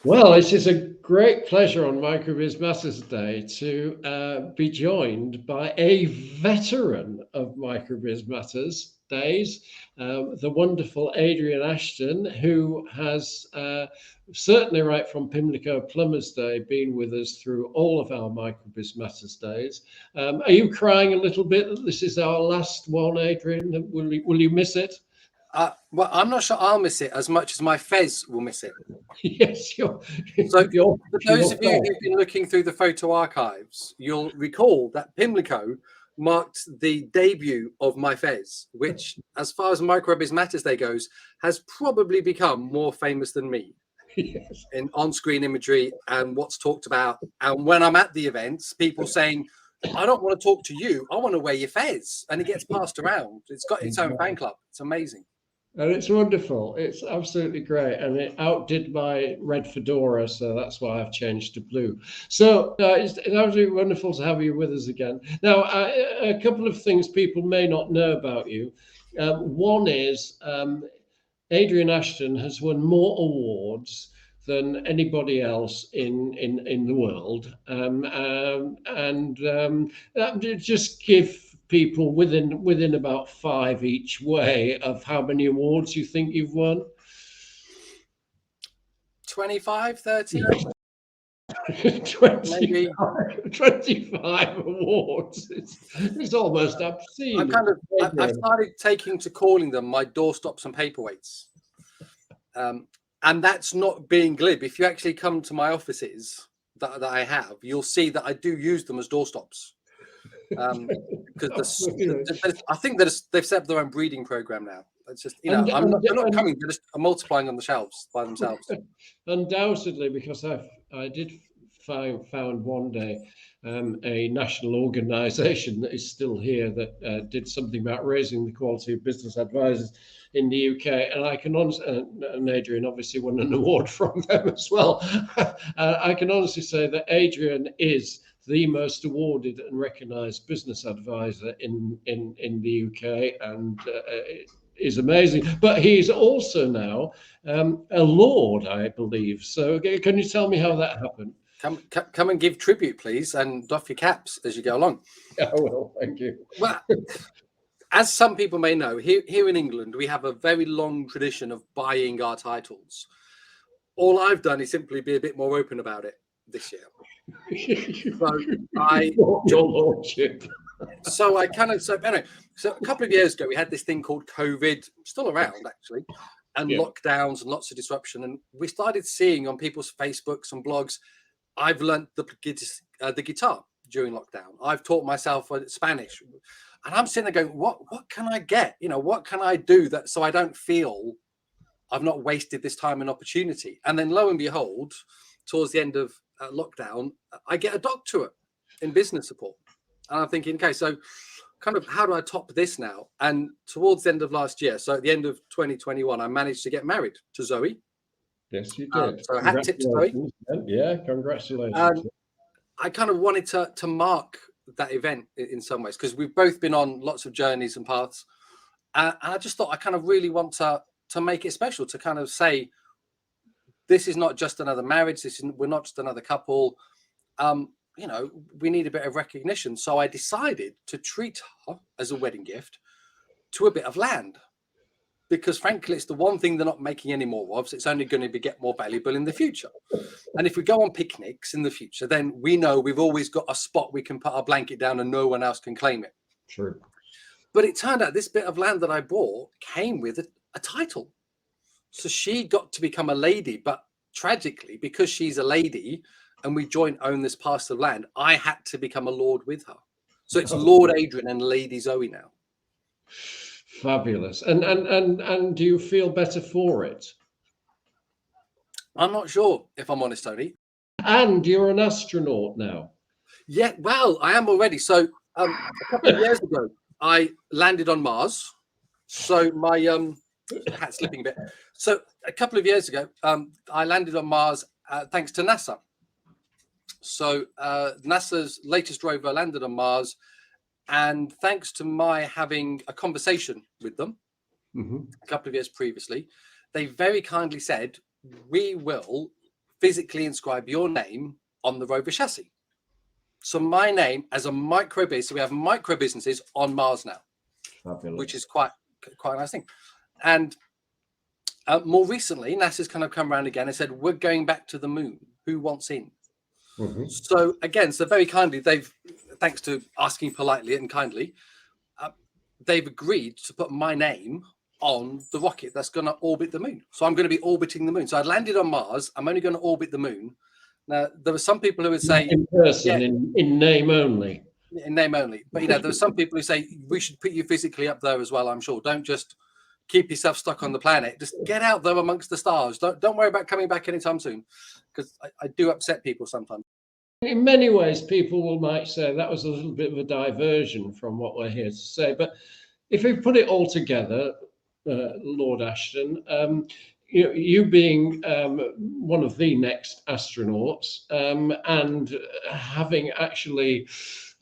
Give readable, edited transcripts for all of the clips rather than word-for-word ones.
Well, it is a great pleasure on Microbiz Matters Day to be joined by a veteran of Microbiz Matters Days, the wonderful Adrian Ashton, who has certainly right from Pimlico Plumbers Day been with us through all of our Microbiz Matters Days. Are you crying a little bit that this is our last one, Adrian? Will you miss it? Well, I'm not sure I'll miss it as much as my Fez will miss it. Yes, So, you're, for those you're of you who've been looking through the photo archives, you'll recall that Pimlico marked the debut of my Fez, which, as far as Microbiz Matters Day goes, has probably become more famous than me yes. in on-screen imagery and what's talked about. And when I'm at the events, people saying, I don't want to talk to you, I want to wear your Fez. And it gets passed around. It's got its own fan club. It's amazing. And it's wonderful. It's absolutely great. And it outdid my red fedora, so that's why I've changed to blue. So it's absolutely wonderful to have you with us again. Now, a couple of things people may not know about you. One is Adrian Ashton has won more awards than anybody else in the world, and just give people within about five each way of how many awards you think you've won. 25, 30, maybe. 25 awards. It's almost obscene. I've started taking to calling them my doorstops and paperweights. And that's not being glib. If you actually come to my offices that I have, you'll see that I do use them as doorstops. Because I think they've set up their own breeding program now. It's just, they're not coming, they're just multiplying on the shelves by themselves. Undoubtedly, because I did found one day a national organisation that is still here that did something about raising the quality of business advisors in the UK, and I can honestly, and Adrian obviously won an award from them as well. I can honestly say that Adrian is the most awarded and recognised business advisor in the UK, and is amazing. But he's also now a lord, I believe. So can you tell me how that happened? Come and give tribute, please, and doff your caps as you go along. I will, thank you. Well, as some people may know, here in England, we have a very long tradition of buying our titles. All I've done is simply be a bit more open about it this year. Your lordship. So anyway, so a couple of years ago, we had this thing called COVID, still around actually, and lockdowns and lots of disruption. And we started seeing on people's Facebooks and blogs, I've learned the guitar during lockdown. I've taught myself Spanish. And I'm sitting there going, what can I get? What can I do so I don't feel I've not wasted this time and opportunity? And then lo and behold, towards the end of lockdown, I get a doctorate in business support. And I'm thinking, okay, so kind of how do I top this now? And towards the end of last year, so at the end of 2021, I managed to get married to Zoe. Yes, you did. So hat tip to Zoe. Yeah, congratulations. I kind of wanted to mark that event in some ways, because we've both been on lots of journeys and paths. And I just thought I kind of really want to make it special, to kind of say, this is not just another marriage. We're not just another couple. We need a bit of recognition. So I decided to treat her as a wedding gift to a bit of land, because frankly, it's the one thing they're not making any more of. So it's only going to get more valuable in the future. And if we go on picnics in the future, then we know we've always got a spot we can put our blanket down and no one else can claim it. True. But it turned out this bit of land that I bought came with a title. So she got to become a lady, but tragically, because she's a lady and we joint own this parcel of land, I had to become a lord with her. So it's Lord Adrian and Lady Zoe now. Fabulous. And do you feel better for it? I'm not sure, if I'm honest, Tony. And you're an astronaut now. Yeah, well, I am already. So a couple of years ago, I landed on Mars. So my hat's slipping a bit. So a couple of years ago, I landed on Mars thanks to NASA. So NASA's latest rover landed on Mars. And thanks to my having a conversation with them a couple of years previously, they very kindly said, we will physically inscribe your name on the rover chassis. So my name as a micro business, so we have micro businesses on Mars now, Fabulous. which is quite a nice thing. And more recently, NASA's kind of come around again and said, we're going back to the moon. Who wants in? Mm-hmm. So again, so very kindly, thanks to asking politely and kindly, they've agreed to put my name on the rocket that's going to orbit the moon. So I'm going to be orbiting the moon. So I landed on Mars. I'm only going to orbit the moon. Now, there were some people who would say, in person, in name only. In name only. But, there are some people who say, we should put you physically up there as well, I'm sure. Don't just keep yourself stuck on the planet. Just get out there amongst the stars. Don't worry about coming back anytime soon, because I do upset people sometimes. In many ways, people might say that was a little bit of a diversion from what we're here to say. But if we put it all together, Lord Ashton, you being one of the next astronauts and having actually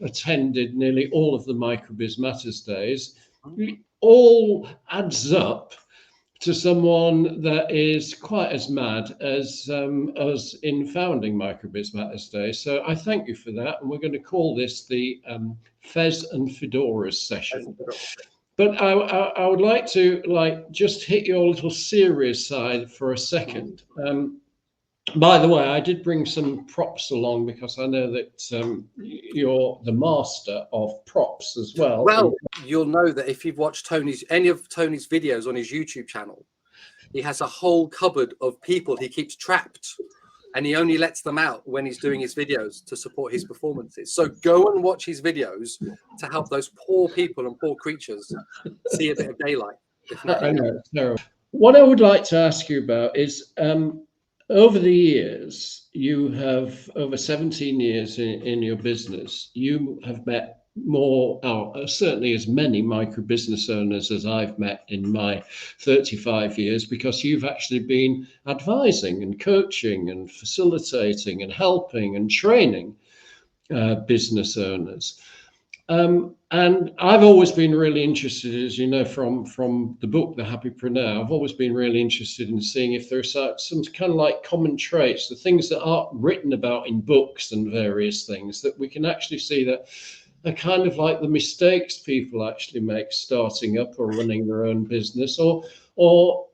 attended nearly all of the Microbiz Matters days, all adds up to someone that is quite as mad as us in founding Microbiz Matters Day. So I thank you for that. And we're going to call this the Fez and Fedoras session. But I would like to just hit your little serious side for a second. By the way, I did bring some props along because I know that you're the master of props as well. Well, you'll know that if you've watched any of Tony's videos on his YouTube channel, he has a whole cupboard of people he keeps trapped, and he only lets them out when he's doing his videos to support his performances. So go and watch his videos to help those poor people and poor creatures see a bit of daylight. I know, it's terrible. What I would like to ask you about is, over the years, you have, over 17 years in your business, you have met certainly as many micro business owners as I've met in my 35 years, because you've actually been advising and coaching and facilitating and helping and training business owners. And I've always been really interested, as you know, from the book, The Happipreneur, I've always been really interested in seeing if there's some kind of like common traits, the things that aren't written about in books and various things, that we can actually see that are kind of like the mistakes people actually make starting up or running their own business, or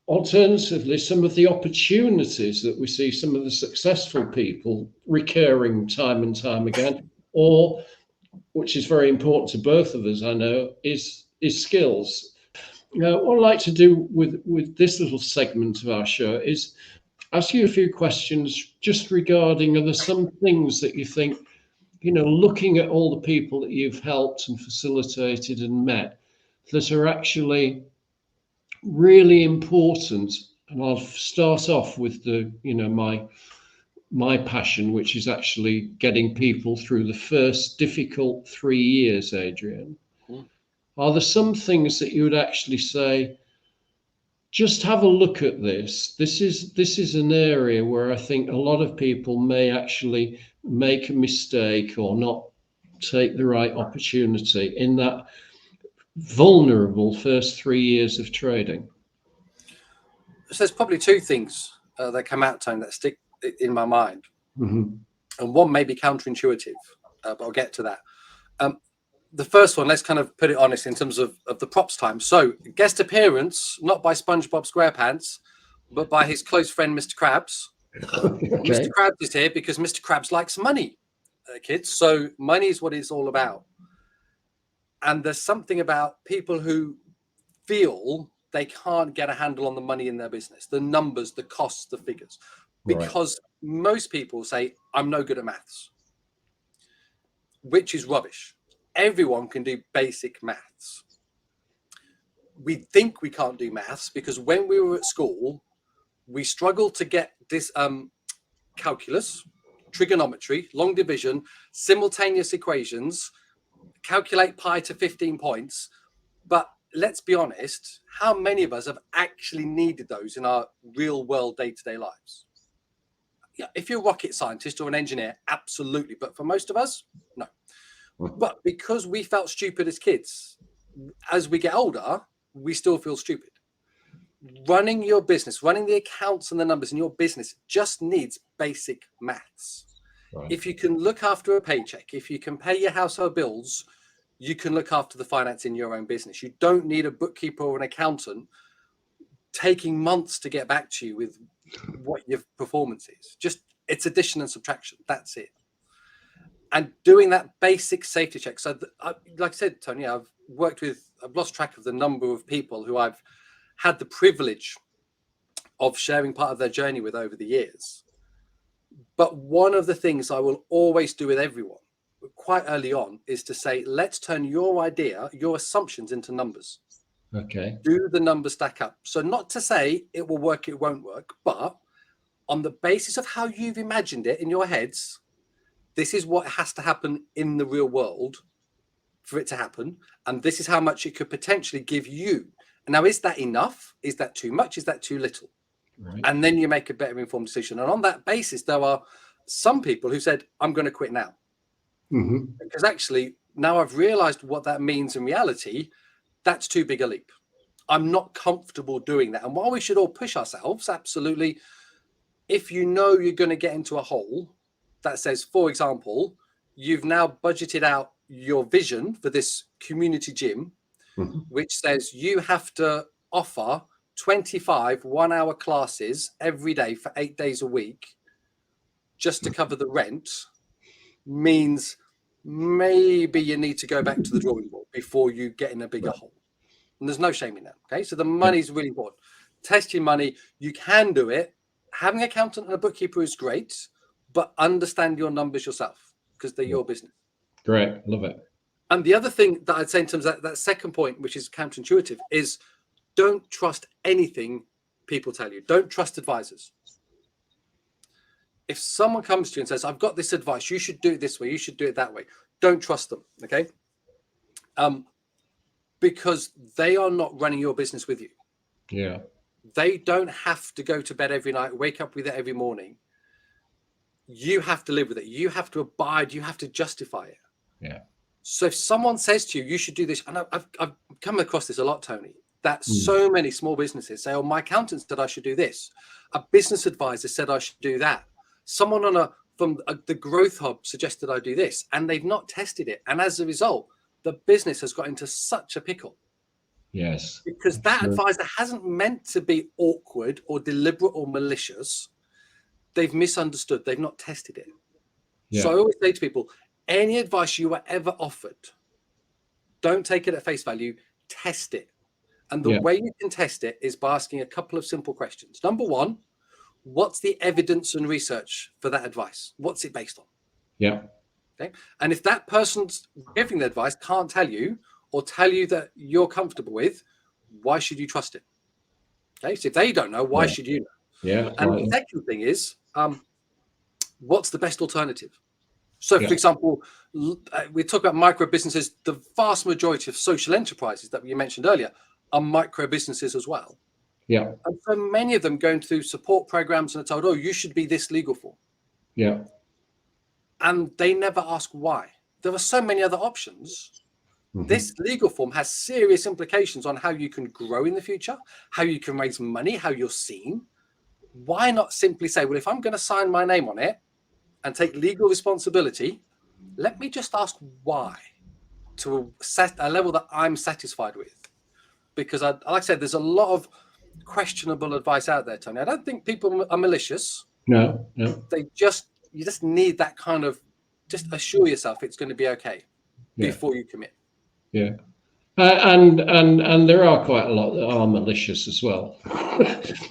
alternatively, some of the opportunities that we see some of the successful people recurring time and time again, or which is very important to both of us, I know, is skills. Now, what I'd like to do with this little segment of our show is ask you a few questions just regarding, are there some things that you think, looking at all the people that you've helped and facilitated and met, that are actually really important? And I'll start off with my passion, which is actually getting people through the first difficult 3 years, Adrian. Are there some things that you would actually say, just have a look at this? This is an area where I think a lot of people may actually make a mistake or not take the right opportunity in that vulnerable first 3 years of trading. So there's probably two things that come out, Tony, that stick in my mind. Mm-hmm. And one may be counterintuitive, but I'll get to that. The first one, let's kind of put it honest in terms of the props time. So guest appearance, not by SpongeBob SquarePants, but by his close friend, Mr. Krabs. Okay. Mr. Krabs is here because Mr. Krabs likes money, kids. So money is what it's all about. And there's something about people who feel they can't get a handle on the money in their business, the numbers, the costs, the figures, because most people say, I'm no good at maths, which is rubbish. Everyone can do basic maths. We think we can't do maths because when we were at school, we struggled to get this calculus, trigonometry, long division, simultaneous equations, calculate pi to 15 points. But let's be honest, how many of us have actually needed those in our real world day-to-day lives? Yeah, if you're a rocket scientist or an engineer, absolutely. But for most of us, no. But because we felt stupid as kids, as we get older, we still feel stupid. running your business, running the accounts and the numbers in your business just needs basic maths. Right. If you can look after a paycheck, if you can pay your household bills, you can look after the finance in your own business. You don't need a bookkeeper or an accountant taking months to get back to you with what your performance is. Just it's addition and subtraction. That's it. And doing that basic safety check. So like I said, Tony, I've lost track of the number of people who I've had the privilege of sharing part of their journey with over the years. But one of the things I will always do with everyone quite early on is to say, let's turn your idea, your assumptions into numbers. Okay. Do the numbers stack up? So not to say it will work, it won't work, but on the basis of how you've imagined it in your heads, this is what has to happen in the real world for it to happen. And this is how much it could potentially give you. And now, is that enough? Is that too much? Is that too little? Right. And then you make a better informed decision. And on that basis, there are some people who said, I'm going to quit now. Mm-hmm. Because actually, now I've realized what that means in reality, that's too big a leap. I'm not comfortable doing that. And while we should all push ourselves, absolutely, if you know you're going to get into a hole that says, for example, you've now budgeted out your vision for this community gym, Mm-hmm. which says you have to offer 25 one-hour classes every day for 8 days a week just to cover the rent, means maybe you need to go back to the drawing board before you get in a bigger hole. And there's no shame in that. Okay, so the money is really important. Test your money. You can do it. Having an accountant and a bookkeeper is great, but understand your numbers yourself because they're your business. Great, love it. And the other thing that I'd say in terms of that second point, which is counterintuitive, is don't trust anything people tell you. Don't trust advisors. If someone comes to you and says, I've got this advice, you should do it this way, you should do it that way, don't trust them, okay? Because they are not running your business with you. Yeah. They don't have to go to bed every night, wake up with it every morning. You have to live with it. You have to abide. You have to justify it. Yeah. So if someone says to you, you should do this, and I've come across this a lot, Tony, that so many small businesses say, oh, my accountant said I should do this. A business advisor said I should do that. Someone from the Growth Hub suggested I do this, and they've not tested it. And as a result, the business has got into such a pickle. Yes. Because that advisor hasn't meant to be awkward or deliberate or malicious. They've misunderstood. They've not tested it. Yeah. So I always say to people, any advice you were ever offered, don't take it at face value, test it. And the way you can test it is by asking a couple of simple questions. Number one, what's the evidence and research for that advice? What's it based on? Yeah. Okay. And if that person's giving the advice can't tell you or tell you that you're comfortable with, why should you trust it? Okay. So if they don't know, why should you know? Yeah. And the second thing is, what's the best alternative? So, for example, we talk about micro businesses. The vast majority of social enterprises that you mentioned earlier are micro businesses as well. Yeah. And so many of them going through support programs and are told, oh, you should be this legal form. Yeah. And they never ask why. There are so many other options. Mm-hmm. This legal form has serious implications on how you can grow in the future, how you can raise money, how you're seen. Why not simply say, well, if I'm going to sign my name on it and take legal responsibility, let me just ask why to set a level that I'm satisfied with. Because, like I said, there's a lot of questionable advice out there, Tony. I don't think people are malicious. No. You just need that kind of, just assure yourself it's going to be okay before you commit. Yeah. And there are quite a lot that are malicious as well.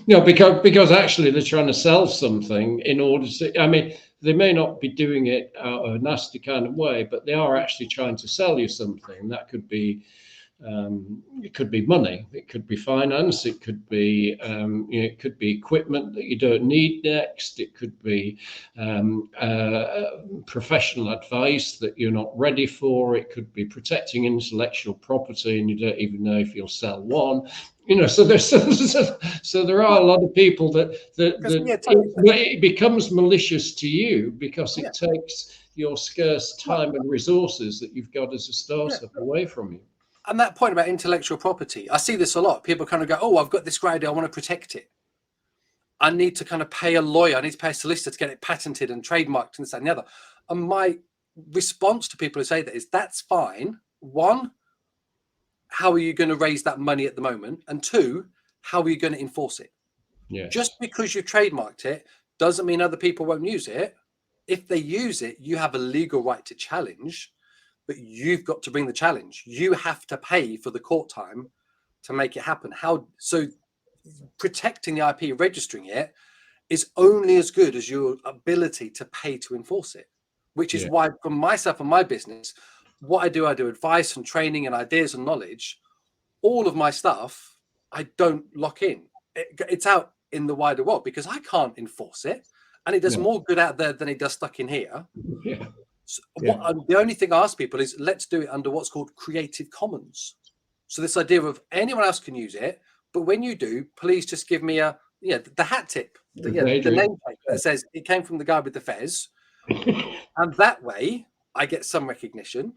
because actually they're trying to sell something in order to, I mean, they may not be doing it out of a nasty kind of way, but they are actually trying to sell you something. That could be, it could be money, it could be finance, it could be, it could be equipment that you don't need next. It could be professional advice that you're not ready for. It could be protecting intellectual property and you don't even know if you'll sell one. So there are a lot of people that it becomes malicious to you because it takes your scarce time and resources that you've got as a startup away from you. And that point about intellectual property, I see this a lot. People kind of go, oh, I've got this great idea, I want to protect it. I need to kind of pay a lawyer, I need to pay a solicitor to get it patented and trademarked and this, that, and the other. And my response to people who say that is, that's fine. One, how are you going to raise that money at the moment? And two, how are you going to enforce it? Yes. Just because you trademarked it doesn't mean other people won't use it. If they use it, you have a legal right to challenge, but you've got to bring the challenge. You have to pay for the court time to make it happen. So protecting the IP, registering it, is only as good as your ability to pay to enforce it, which is why for myself and my business, what I do advice and training and ideas and knowledge. All of my stuff, I don't lock in. It's out in the wider world because I can't enforce it. And it does more good out there than it does stuck in here. Yeah. So the only thing I ask people is, let's do it under what's called Creative Commons. So this idea of anyone else can use it, but when you do, please just give me the hat tip, the name tag that says it came from the guy with the Fez. And that way I get some recognition,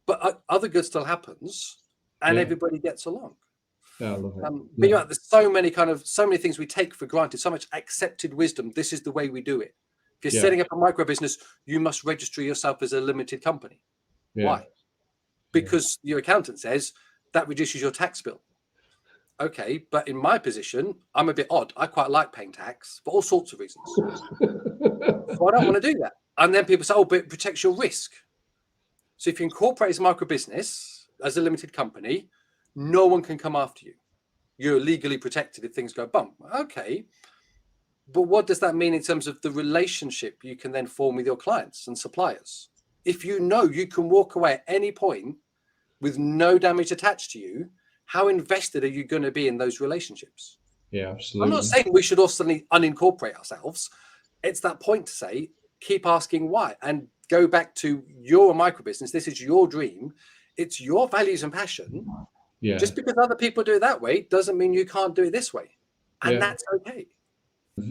but other good still happens and everybody gets along. Yeah, I love it. But there's so many things we take for granted, so much accepted wisdom. This is the way we do it. If you're setting up a micro business, you must register yourself as a limited company. Why? Because your accountant says that reduces your tax bill. Okay, but in my position, I'm a bit odd. I quite like paying tax for all sorts of reasons. So I don't want to do that. And then people say, oh, but it protects your risk. So if you incorporate as a micro business, as a limited company, no one can come after you. You're legally protected if things go bump. Okay. But what does that mean in terms of the relationship you can then form with your clients and suppliers? If you know you can walk away at any point with no damage attached to you, how invested are you going to be in those relationships? Yeah, absolutely. I'm not saying we should also unincorporate ourselves. It's that point to say, keep asking why and go back to your micro business. This is your dream. It's your values and passion. Yeah. Just because other people do it that way doesn't mean you can't do it this way. And that's okay.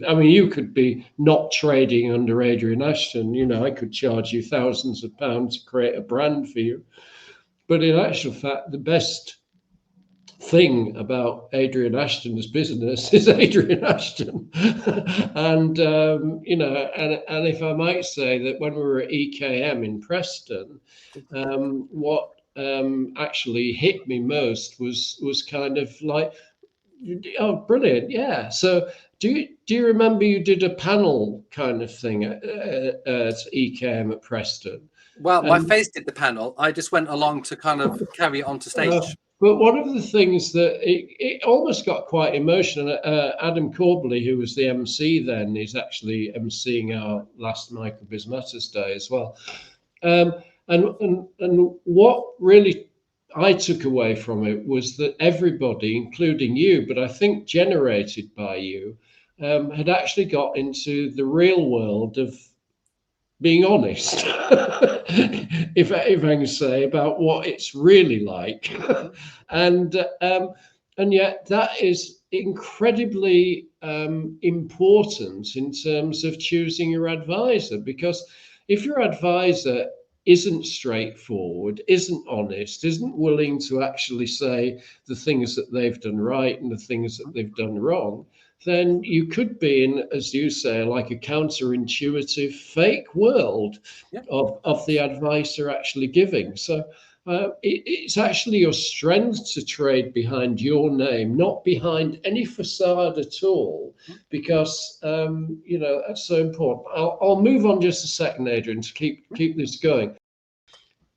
I mean, you could be not trading under Adrian Ashton. You know, I could charge you thousands of pounds to create a brand for you. But in actual fact, the best thing about Adrian Ashton's business is Adrian Ashton. And, and if I might say that when we were at EKM in Preston, what actually hit me most was kind of like, oh, brilliant. Yeah. So do you remember you did a panel kind of thing at EKM at Preston? Well, my face did the panel. I just went along to kind of carry it onto stage. But one of the things that it almost got quite emotional. Adam Corbley, who was the MC then, is actually emceeing our last Microbiz Matters Day as well. And what really I took away from it was that everybody, including you, but I think generated by you, had actually got into the real world of being honest, if I can say, about what it's really like. And yet that is incredibly important in terms of choosing your advisor, because if your advisor isn't straightforward, isn't honest, isn't willing to actually say the things that they've done right and the things that they've done wrong, then you could be in, as you say, like a counterintuitive fake world of the advice they're actually giving. So it's actually your strength to trade behind your name, not behind any facade at all, because that's so important. I'll move on just a second, Adrian, to keep this going.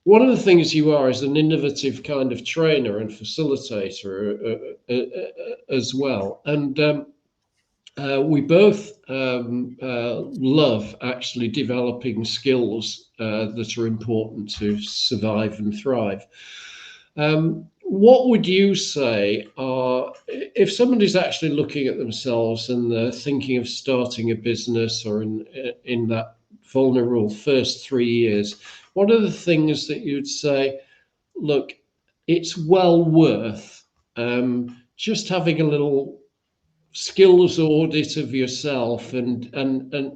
One of the things you are is an innovative kind of trainer and facilitator as well, and we both love actually developing skills that are important to survive and thrive. What would you say are, if somebody's actually looking at themselves and they're thinking of starting a business or in that vulnerable first 3 years, what are the things that you'd say, look, it's well worth just having a little skills audit of yourself and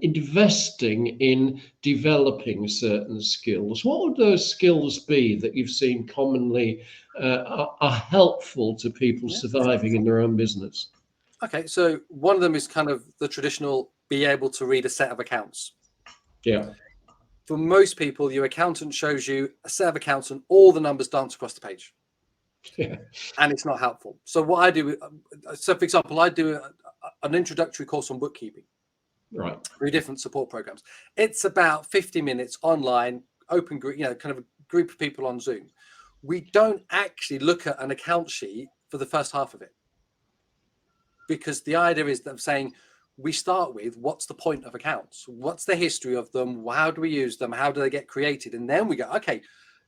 investing in developing certain skills, what would those skills be that you've seen commonly are helpful to people surviving in their own business? Okay, so one of them is kind of the traditional be able to read a set of accounts. Yeah. For most people, your accountant shows you a set of accounts and all the numbers dance across the page. Yeah. And it's not helpful. So what I do, so for example, I do an introductory course on bookkeeping. Right. 3 different support programs. It's about 50 minutes online, open group, kind of a group of people on Zoom. We don't actually look at an account sheet for the first half of it, because the idea is that saying we start with what's the point of accounts, what's the history of them, how do we use them, how do they get created, and then we go, okay,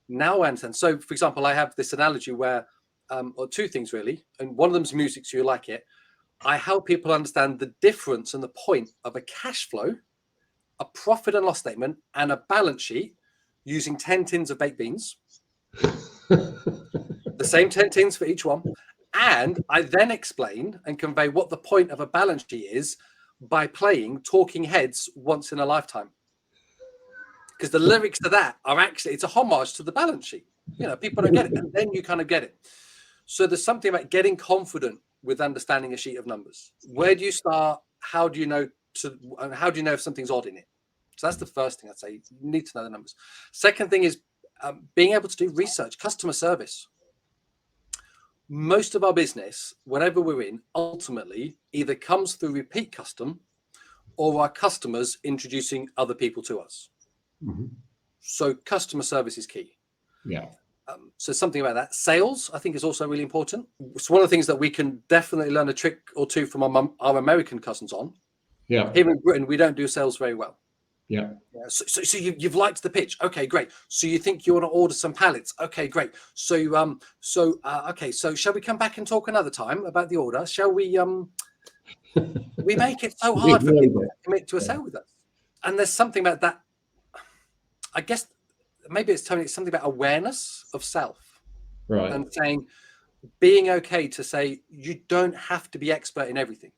now I understand. So, for example, I have this analogy where, or 2 things really, and one of them's music, so you like it. I help people understand the difference and the point of a cash flow, a profit and loss statement, and a balance sheet using 10 tins of baked beans. The same 10 tins for each one. And I then explain and convey what the point of a balance sheet is by playing Talking Heads Once in a Lifetime. Because the lyrics to that are actually, it's a homage to the balance sheet. People don't get it, and then you kind of get it. So there's something about getting confident with understanding a sheet of numbers. Where do you start? How do you know if something's odd in it? So that's the first thing I'd say. You need to know the numbers. Second thing is being able to do research, customer service. Most of our business, whatever we're in, ultimately either comes through repeat custom or our customers introducing other people to us. Mm-hmm. So customer service is key. Yeah. So something about that. Sales, I think, is also really important. It's one of the things that we can definitely learn a trick or 2 from our American cousins on. Yeah. Here in Britain, we don't do sales very well. Yeah. So you've liked the pitch. Okay, great. So you think you want to order some pallets. Okay, great. So okay. So shall we come back and talk another time about the order? Shall we? We make it so hard for people to commit to a sale with us. And there's something about that. I guess maybe it's something about awareness of self, right? And saying, being okay to say you don't have to be expert in everything.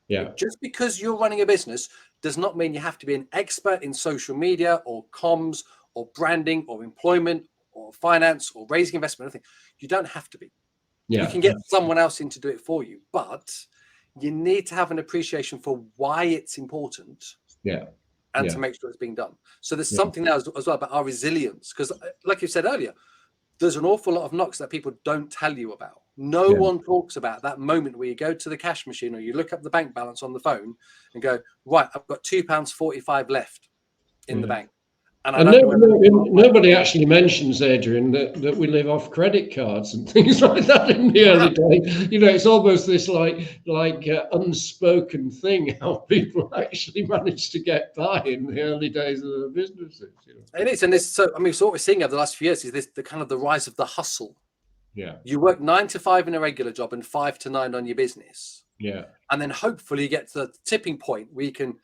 Yeah. Just because you're running a business does not mean you have to be an expert in social media or comms or branding or employment or finance or raising investment. Anything. You don't have to be. Yeah. You can get someone else in to do it for you, but you need to have an appreciation for why it's important. Yeah. And to make sure it's being done. So there's something there as well about our resilience, because like you said earlier, there's an awful lot of knocks that people don't tell you about. No one talks about that moment where you go to the cash machine or you look up the bank balance on the phone and go, right, I've got £2.45 left in the bank. And nobody actually mentions, Adrian, that we live off credit cards and things like that in the early days. It's almost this like unspoken thing how people actually managed to get by in the early days of their businesses. It is, and it's so. I mean, so what we're seeing over the last few years is the kind of the rise of the hustle. Yeah, you work 9 to 5 in a regular job and 5 to 9 on your business. Yeah, and then hopefully you get to the tipping point where you can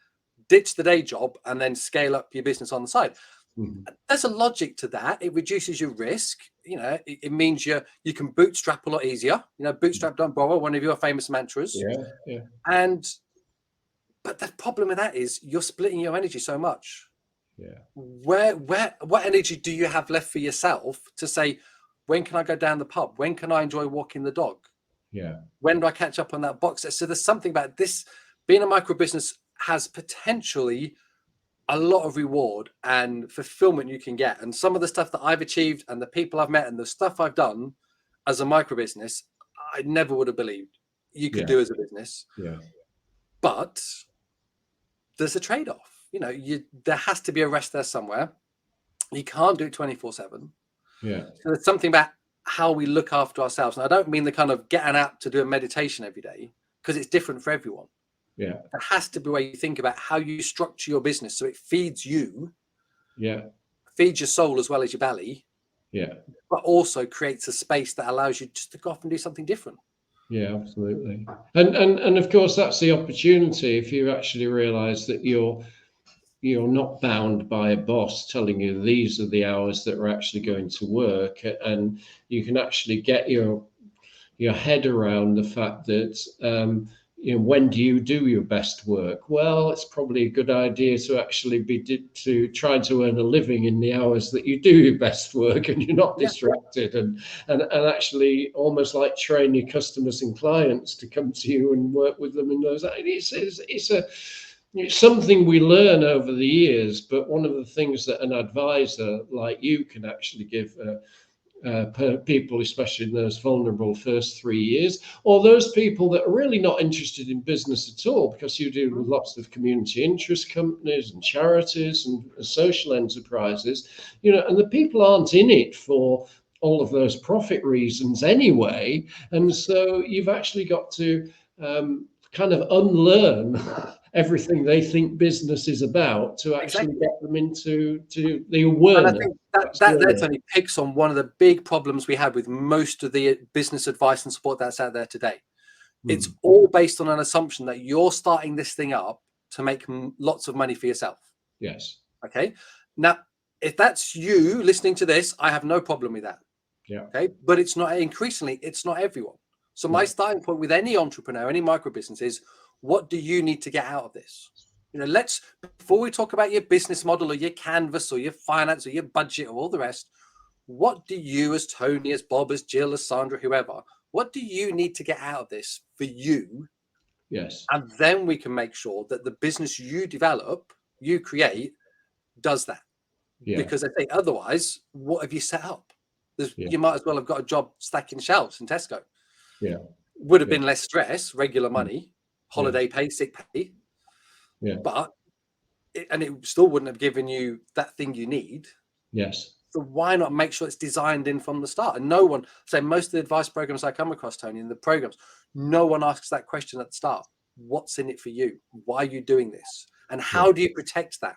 ditch the day job and then scale up your business on the side. Mm-hmm. There's a logic to that. It reduces your risk. It means you can bootstrap a lot easier. Bootstrap, don't borrow, one of your famous mantras. Yeah. But the problem with that is you're splitting your energy so much. Yeah. What energy do you have left for yourself to say, when can I go down the pub? When can I enjoy walking the dog? Yeah. When do I catch up on that box? So there's something about this. Being a micro business has potentially a lot of reward and fulfillment you can get. And some of the stuff that I've achieved and the people I've met and the stuff I've done as a micro business, I never would have believed you could do as a business. Yeah. But there's a trade-off. There has to be a rest there somewhere. You can't do it 24/7. Yeah. So there's something about how we look after ourselves. And I don't mean the kind of get an app to do a meditation every day, because it's different for everyone. Yeah. There has to be a way you think about how you structure your business so it feeds you. Yeah. Feeds your soul as well as your belly. Yeah. But also creates a space that allows you just to go off and do something different. Yeah, absolutely. And of course that's the opportunity if you actually realize that you're not bound by a boss telling you these are the hours that are actually going to work, and you can actually get your head around the fact that when do you do your best work? Well, it's probably a good idea to actually to try to earn a living in the hours that you do your best work, and you're not distracted, and actually almost like train your customers and clients to come to you and work with them in those. It's something we learn over the years, but one of the things that an advisor like you can actually give people, especially in those vulnerable first 3 years, or those people that are really not interested in business at all, because you deal with lots of community interest companies and charities and social enterprises, and the people aren't in it for all of those profit reasons anyway. And so you've actually got to kind of unlearn everything they think business is about to actually get them into the awareness. And I think that only picks on one of the big problems we have with most of the business advice and support that's out there today. It's all based on an assumption that you're starting this thing up to make lots of money for yourself. Yes. Okay. Now, if that's you listening to this, I have no problem with that. Yeah. Okay. But it's not, increasingly, it's not everyone. So my starting point with any entrepreneur, any micro business is, what do you need to get out of this? Before we talk about your business model or your canvas or your finance or your budget or all the rest, what do you, as Tony, as Bob, as Jill, as Sandra, whoever, what do you need to get out of this for you? Yes. And then we can make sure that the business you develop, you create, does that. Yeah. Because I think otherwise, what have you set up? You might as well have got a job stacking shelves in Tesco. Yeah. Would have been less stress, regular money, holiday pay, sick pay. Yeah. But it still wouldn't have given you that thing you need. Yes. So why not make sure it's designed in from the start? And no one, most of the advice programs I come across, Tony, in the programs, no one asks that question at the start. What's in it for you? Why are you doing this? And how do you protect that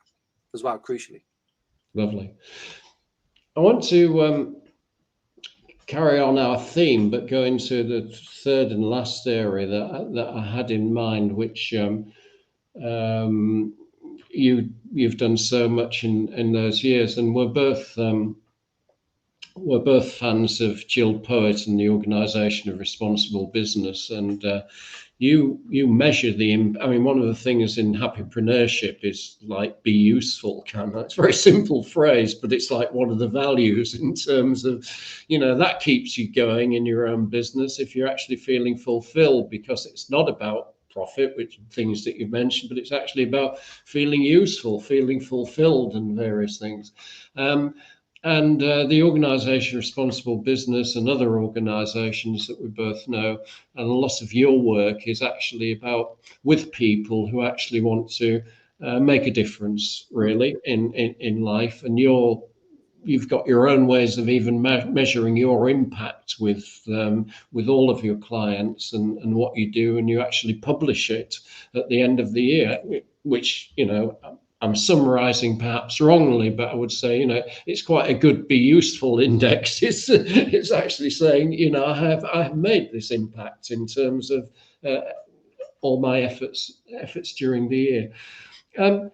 as well, crucially? Lovely. I want to carry on our theme, but go into the third and last area that I had in mind, which you've done so much in those years, and we're both fans of Jill Poet and the Organisation of Responsible Business, and you measure one of the things in happypreneurship is like be useful. It's a very simple phrase, but it's like one of the values in terms of, that keeps you going in your own business if you're actually feeling fulfilled, because it's not about profit, which things that you mentioned, but it's actually about feeling useful, feeling fulfilled, and various things. And the Organisation Responsible Business and other organisations that we both know, and a lot of your work is actually about with people who actually want to make a difference, really, in life. And you've got your own ways of even measuring your impact with all of your clients and what you do, and you actually publish it at the end of the year, which, I'm summarizing perhaps wrongly, but I would say, it's quite a good be useful index. It's actually saying, I have made this impact in terms of all my efforts during the year.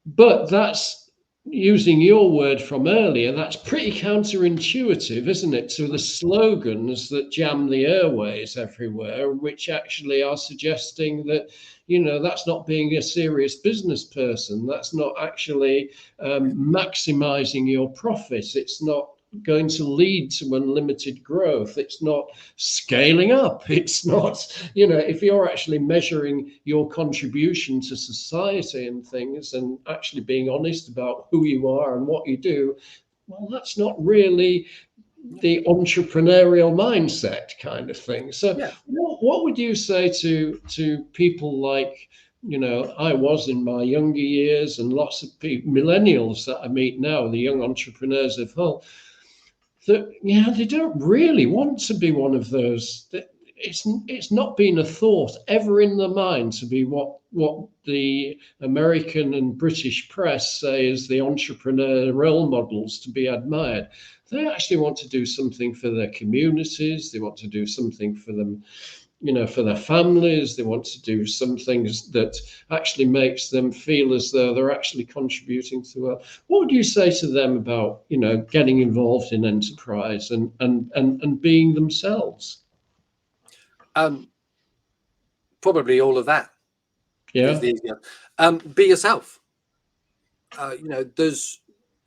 But that's, using your word from earlier, that's pretty counterintuitive, isn't it, to the slogans that jam the airways everywhere, which actually are suggesting that, that's not being a serious business person. That's not actually maximizing your profits. It's not going to lead to unlimited growth. It's not scaling up. It's not, if you're actually measuring your contribution to society and things, and actually being honest about who you are and what you do, well, that's not really the entrepreneurial mindset kind of thing. So what would you say to people like, I was in my younger years, and lots of people, millennials that I meet now, the young entrepreneurs of Hull, that they don't really want to be one of those. It's not been a thought ever in their mind to be what the American and British press say is the entrepreneur role models to be admired. They actually want to do something for their communities. They want to do something for them, for their families. They want to do some things that actually makes them feel as though they're actually contributing to what would you say to them about, getting involved in enterprise and being themselves? Probably all of that. Yeah. Be yourself. There's,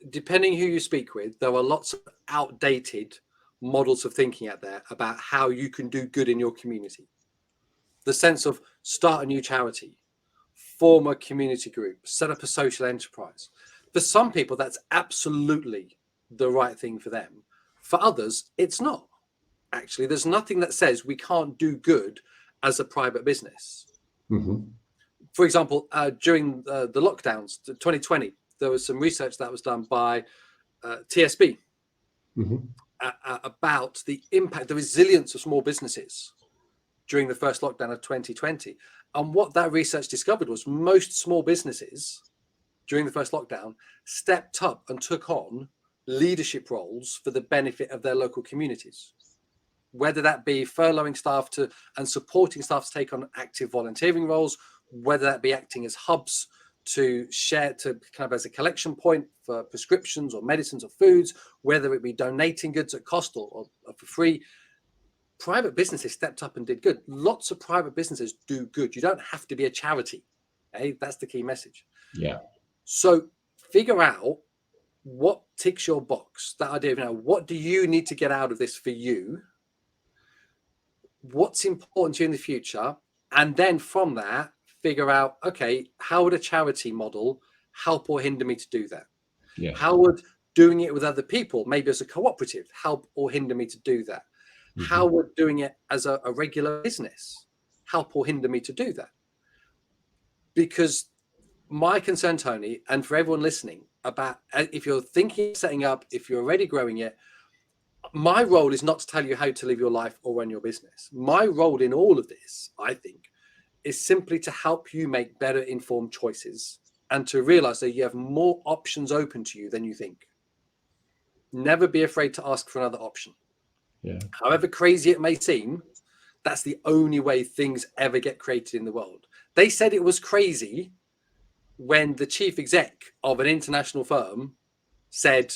depending who you speak with, there are lots of outdated models of thinking out there about how you can do good in your community. The sense of start a new charity, form a community group, set up a social enterprise. For some people, that's absolutely the right thing for them. For others, it's not. Actually, there's nothing that says we can't do good as a private business. Mm-hmm. For example, during the lockdowns, 2020, there was some research that was done by TSB about the impact, the resilience of small businesses during the first lockdown of 2020. And what that research discovered was most small businesses during the first lockdown stepped up and took on leadership roles for the benefit of their local communities, whether that be furloughing staff and supporting staff to take on active volunteering roles, whether that be acting as hubs to share, to kind of as a collection point for prescriptions or medicines or foods, whether it be donating goods at cost or for free. Private businesses stepped up and did good. Lots of private businesses do good. You don't have to be a charity. Okay? That's the key message. Yeah. So figure out what ticks your box. That idea of, what do you need to get out of this for you? What's important to you in the future? And then from that, figure out, okay, how would a charity model help or hinder me to do that? Yeah. How would doing it with other people, maybe as a cooperative, help or hinder me to do that? Mm-hmm. How would doing it as a regular business help or hinder me to do that? Because my concern, Tony, and for everyone listening, about if you're thinking of setting up, if you're already growing it, my role is not to tell you how to live your life or run your business. My role in all of this, I think, is simply to help you make better informed choices and to realize that you have more options open to you than you think. Never be afraid to ask for another option. Yeah. However crazy it may seem, that's the only way things ever get created in the world. They said it was crazy when the chief exec of an international firm said,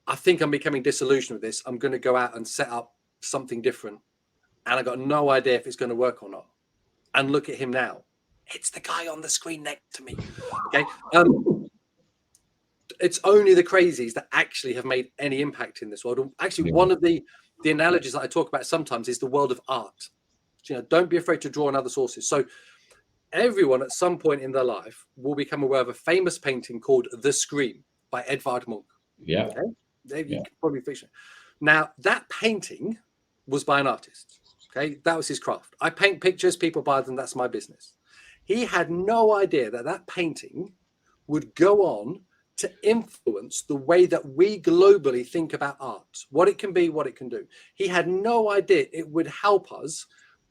I think I'm becoming disillusioned with this. I'm going to go out and set up something different. And I got no idea if it's going to work or not. And look at him now. It's the guy on the screen next to me. Okay. It's only the crazies that actually have made any impact in this world. Actually, one of the analogies that I talk about sometimes is the world of art. Don't be afraid to draw on other sources. So everyone at some point in their life will become aware of a famous painting called The Scream by Edvard Munch. Yeah. Okay? You can probably fiction. Now, that painting was by an artist. Okay, that was his craft. I paint pictures, people buy them, that's my business. He had no idea that that painting would go on to influence the way that we globally think about art, what it can be, what it can do. He had no idea it would help us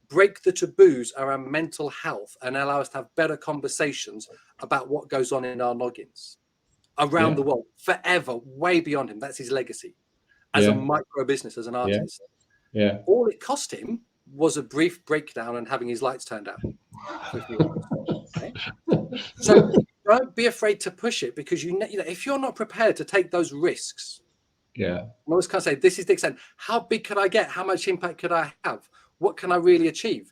break the taboos around mental health and allow us to have better conversations about what goes on in our noggins around the world forever, way beyond him. That's his legacy as a micro business, as an artist. Yeah. All it cost him was a brief breakdown and having his lights turned out. Okay? So don't be afraid to push it, because you know if you're not prepared to take those risks. Yeah. I always kind of say, this is the extent. How big could I get? How much impact could I have? What can I really achieve?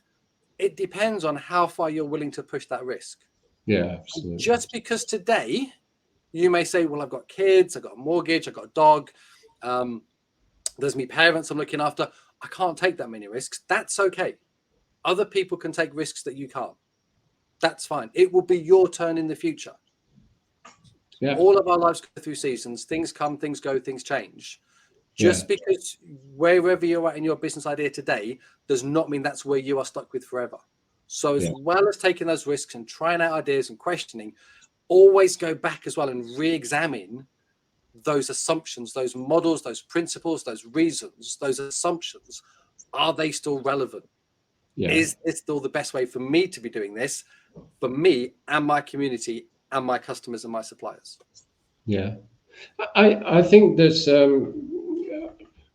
It depends on how far you're willing to push that risk. Yeah, absolutely. Just because today you may say, well, I've got kids, I've got a mortgage, I've got a dog, there's me parents I'm looking after, I can't take that many risks. That's okay. Other people can take risks that you can't. That's fine. It will be your turn in the future. Yeah. All of our lives go through seasons. Things come, things go, things change. Just because wherever you're at in your business idea today does not mean that's where you are stuck with forever. So as well as taking those risks and trying out ideas and questioning, always go back as well and re-examine those assumptions, those models, those principles, those reasons, those assumptions. Are they still relevant? Yeah. Is this still the best way for me to be doing this, for me and my community and my customers and my suppliers? Yeah, I think there's,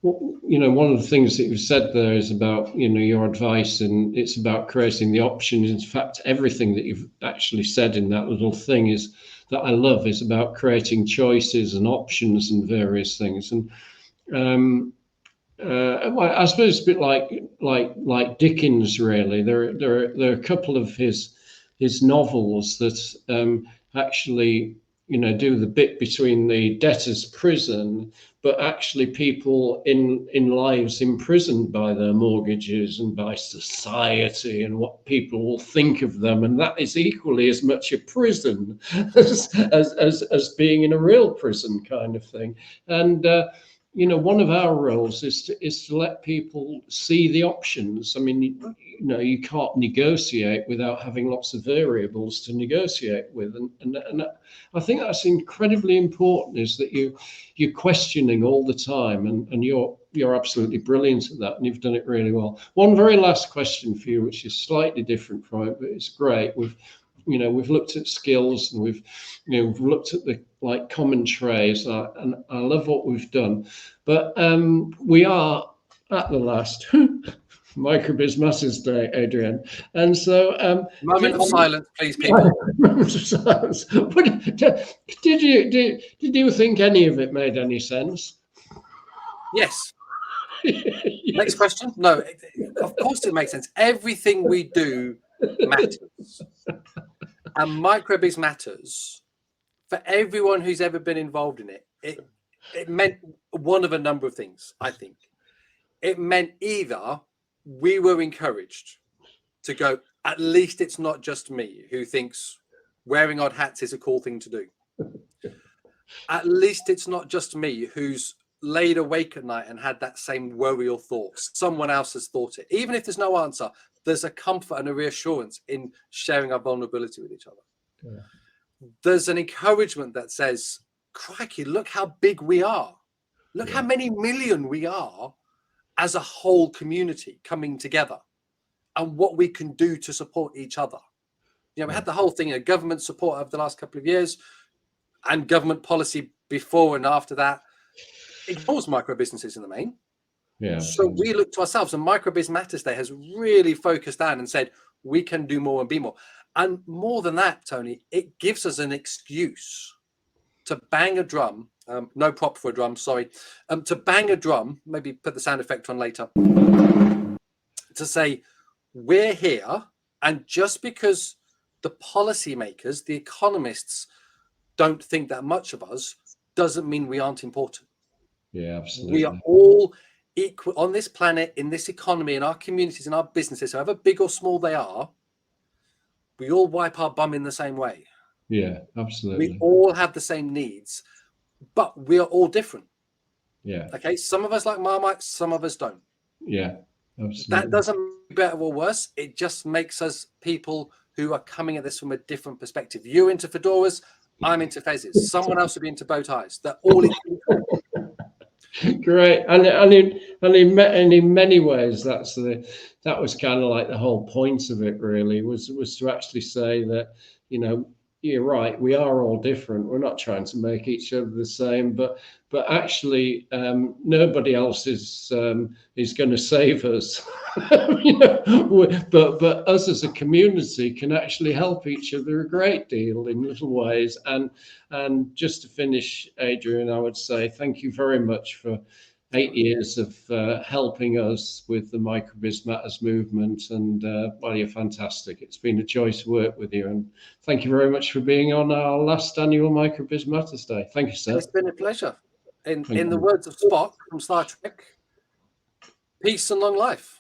one of the things that you've said there is about, your advice, and it's about creating the options. In fact, everything that you've actually said in that little thing is that I love is about creating choices and options and various things. And well, I suppose it's a bit like Dickens, really. There are a couple of his novels that actually, do the bit between the debtor's prison, but actually people in lives imprisoned by their mortgages and by society and what people will think of them, and that is equally as much a prison as being in a real prison kind of thing. And one of our roles is to let people see the options. I mean, you can't negotiate without having lots of variables to negotiate with, and I think that's incredibly important. Is that you're questioning all the time, and you're absolutely brilliant at that, and you've done it really well. One very last question for you, which is slightly different from it, but it's great. We've looked at skills, and we've looked at the common traits, and I love what we've done. But we are at the last Microbiz Matters Day, Adrian, and so moment of silence, please, people. Moment of silence. Did you think any of it made any sense? Yes. Yes. Next question. No, of course it makes sense. Everything we do matters. And Microbiz Matters, for everyone who's ever been involved in it, it meant one of a number of things, I think. It meant either we were encouraged to go, at least it's not just me who thinks wearing odd hats is a cool thing to do. At least it's not just me who's laid awake at night and had that same worry or thought. Someone else has thought it. Even if there's no answer, there's a comfort and a reassurance in sharing our vulnerability with each other. Yeah. There's an encouragement that says, crikey, look how big we are. Look how many million we are as a whole community coming together, and what we can do to support each other. We had the whole thing of government support over the last couple of years, and government policy before and after that ignores micro businesses in the main. Yeah. So we look to ourselves, and Microbiz Matters Day has really focused down and said we can do more and be more. And more than that, Tony, it gives us an excuse to bang a drum. No prop for a drum, sorry. To bang a drum, maybe put the sound effect on later, to say we're here, and just because the policymakers, the economists, don't think that much of us, doesn't mean we aren't important. Yeah, absolutely. We are all equal on this planet, in this economy, in our communities, in our businesses, however big or small they are. We all wipe our bum in the same way. Yeah, absolutely. We all have the same needs, but we are all different. Yeah. Okay. Some of us like Marmite, some of us don't. Yeah, absolutely. That doesn't make it better or worse. It just makes us people who are coming at this from a different perspective. You're into fedoras, I'm into fezzes. Someone else would be into bow ties. They're all into Great, and in many ways that was kind of like the whole point of it. Really was to actually say that you're right, we are all different. We're not trying to make each other the same, but actually nobody else is going to save us. But us as a community can actually help each other a great deal in little ways. And just to finish, Adrian, I would say thank you very much for 8 years of helping us with the Microbiz Matters movement, and well, you're fantastic. It's been a joy to work with you, and thank you very much for being on our last annual Microbiz Matters Day. Thank you, sir. It's been a pleasure. In the words of Spock from Star Trek, peace and long life.